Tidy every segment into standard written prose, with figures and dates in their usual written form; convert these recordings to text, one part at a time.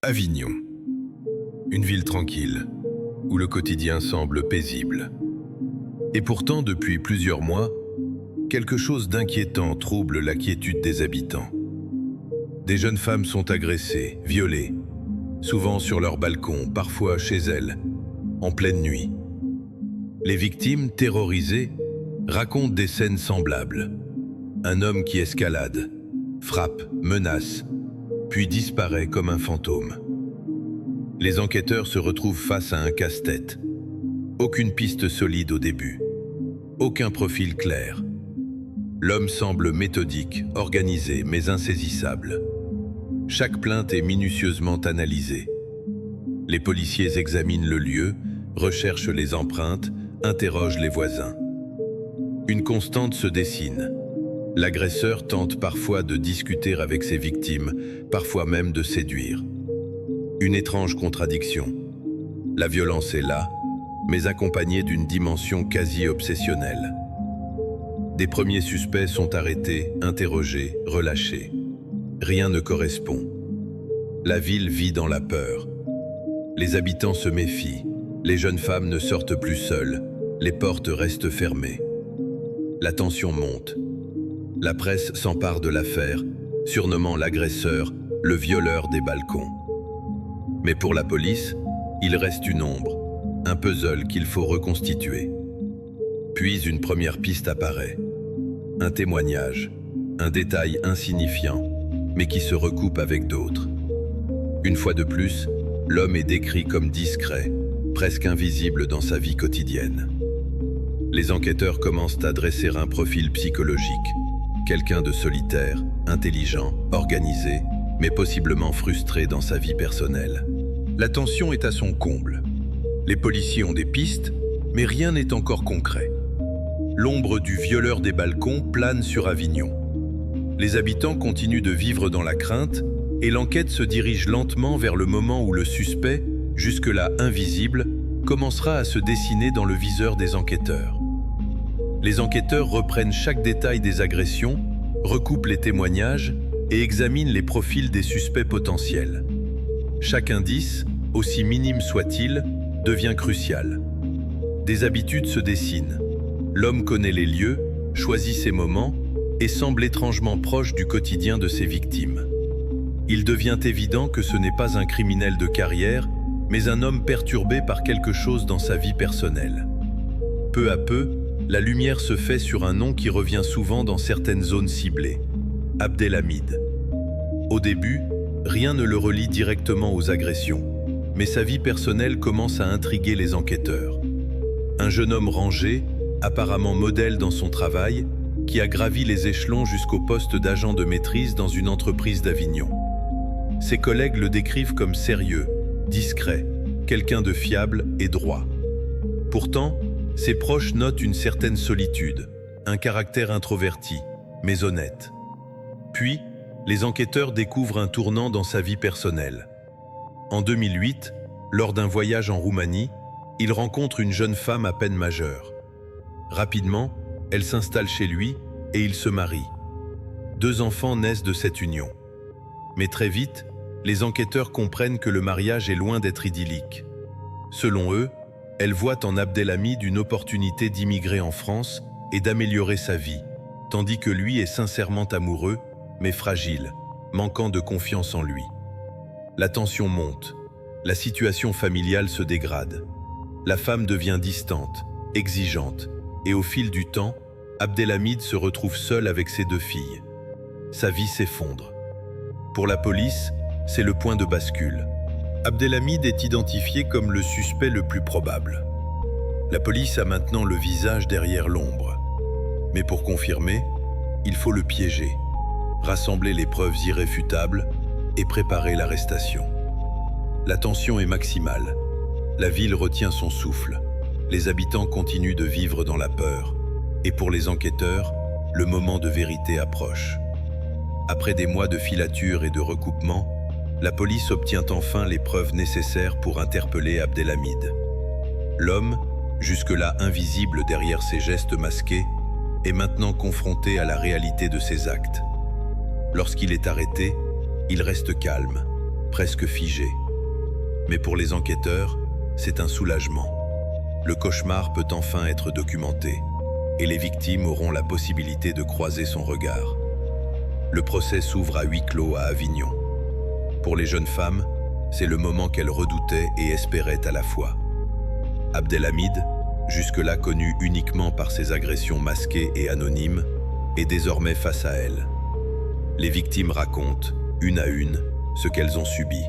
Avignon. Une ville tranquille, où le quotidien semble paisible. Et pourtant, depuis plusieurs mois, quelque chose d'inquiétant trouble la quiétude des habitants. Des jeunes femmes sont agressées, violées, souvent sur leur balcon, parfois chez elles, en pleine nuit. Les victimes, terrorisées, racontent des scènes semblables. Un homme qui escalade, frappe, menace, puis disparaît comme un fantôme. Les enquêteurs se retrouvent face à un casse-tête. Aucune piste solide au début. Aucun profil clair. L'homme semble méthodique, organisé, mais insaisissable. Chaque plainte est minutieusement analysée. Les policiers examinent le lieu, recherchent les empreintes, interrogent les voisins. Une constante se dessine. L'agresseur tente parfois de discuter avec ses victimes, parfois même de séduire. Une étrange contradiction. La violence est là, mais accompagnée d'une dimension quasi obsessionnelle. Des premiers suspects sont arrêtés, interrogés, relâchés. Rien ne correspond. La ville vit dans la peur. Les habitants se méfient. Les jeunes femmes ne sortent plus seules. Les portes restent fermées. La tension monte. La presse s'empare de l'affaire, surnommant l'agresseur le violeur des balcons. Mais pour la police, il reste une ombre, un puzzle qu'il faut reconstituer. Puis une première piste apparaît. Un témoignage, un détail insignifiant, mais qui se recoupe avec d'autres. Une fois de plus, l'homme est décrit comme discret, presque invisible dans sa vie quotidienne. Les enquêteurs commencent à dresser un profil psychologique. Quelqu'un de solitaire, intelligent, organisé, mais possiblement frustré dans sa vie personnelle. La tension est à son comble. Les policiers ont des pistes, mais rien n'est encore concret. L'ombre du violeur des balcons plane sur Avignon. Les habitants continuent de vivre dans la crainte et l'enquête se dirige lentement vers le moment où le suspect, jusque-là invisible, commencera à se dessiner dans le viseur des enquêteurs. Les enquêteurs reprennent chaque détail des agressions, recoupent les témoignages et examinent les profils des suspects potentiels. Chaque indice, aussi minime soit-il, devient crucial. Des habitudes se dessinent. L'homme connaît les lieux, choisit ses moments et semble étrangement proche du quotidien de ses victimes. Il devient évident que ce n'est pas un criminel de carrière, mais un homme perturbé par quelque chose dans sa vie personnelle. Peu à peu, la lumière se fait sur un nom qui revient souvent dans certaines zones ciblées, Abdelhamid. Au début, rien ne le relie directement aux agressions, mais sa vie personnelle commence à intriguer les enquêteurs. Un jeune homme rangé, apparemment modèle dans son travail, qui a gravi les échelons jusqu'au poste d'agent de maîtrise dans une entreprise d'Avignon. Ses collègues le décrivent comme sérieux, discret, quelqu'un de fiable et droit. Pourtant, ses proches notent une certaine solitude, un caractère introverti, mais honnête. Puis, les enquêteurs découvrent un tournant dans sa vie personnelle. En 2008, lors d'un voyage en Roumanie, il rencontre une jeune femme à peine majeure. Rapidement, elle s'installe chez lui et ils se marient. 2 enfants naissent de cette union. Mais très vite, les enquêteurs comprennent que le mariage est loin d'être idyllique. Selon eux, elle voit en Abdelhamid une opportunité d'immigrer en France et d'améliorer sa vie, tandis que lui est sincèrement amoureux, mais fragile, manquant de confiance en lui. La tension monte, la situation familiale se dégrade. La femme devient distante, exigeante, et au fil du temps, Abdelhamid se retrouve seul avec ses 2 filles. Sa vie s'effondre. Pour la police, c'est le point de bascule. Abdelhamid est identifié comme le suspect le plus probable. La police a maintenant le visage derrière l'ombre. Mais pour confirmer, il faut le piéger, rassembler les preuves irréfutables et préparer l'arrestation. La tension est maximale. La ville retient son souffle. Les habitants continuent de vivre dans la peur. Et pour les enquêteurs, le moment de vérité approche. Après des mois de filature et de recoupement, la police obtient enfin les preuves nécessaires pour interpeller Abdelhamid. L'homme, jusque-là invisible derrière ses gestes masqués, est maintenant confronté à la réalité de ses actes. Lorsqu'il est arrêté, il reste calme, presque figé. Mais pour les enquêteurs, c'est un soulagement. Le cauchemar peut enfin être documenté et les victimes auront la possibilité de croiser son regard. Le procès s'ouvre à huis clos à Avignon. Pour les jeunes femmes, c'est le moment qu'elles redoutaient et espéraient à la fois. Abdelhamid, jusque-là connu uniquement par ses agressions masquées et anonymes, est désormais face à elles. Les victimes racontent, une à une, ce qu'elles ont subi.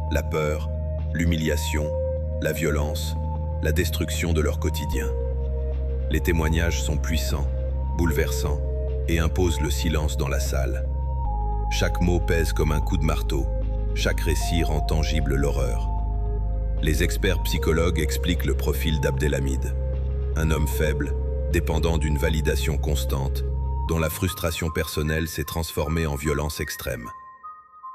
La peur, l'humiliation, la violence, la destruction de leur quotidien. Les témoignages sont puissants, bouleversants, et imposent le silence dans la salle. Chaque mot pèse comme un coup de marteau, chaque récit rend tangible l'horreur. Les experts psychologues expliquent le profil d'Abdelhamid. Un homme faible, dépendant d'une validation constante, dont la frustration personnelle s'est transformée en violence extrême.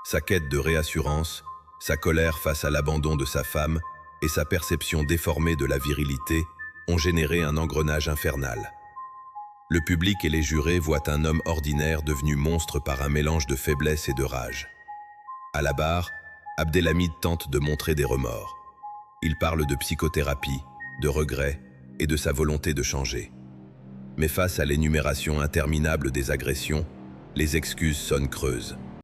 Sa quête de réassurance, sa colère face à l'abandon de sa femme et sa perception déformée de la virilité ont généré un engrenage infernal. Le public et les jurés voient un homme ordinaire devenu monstre par un mélange de faiblesse et de rage. À la barre, Abdelhamid tente de montrer des remords. Il parle de psychothérapie, de regrets et de sa volonté de changer. Mais face à l'énumération interminable des agressions, les excuses sonnent creuses.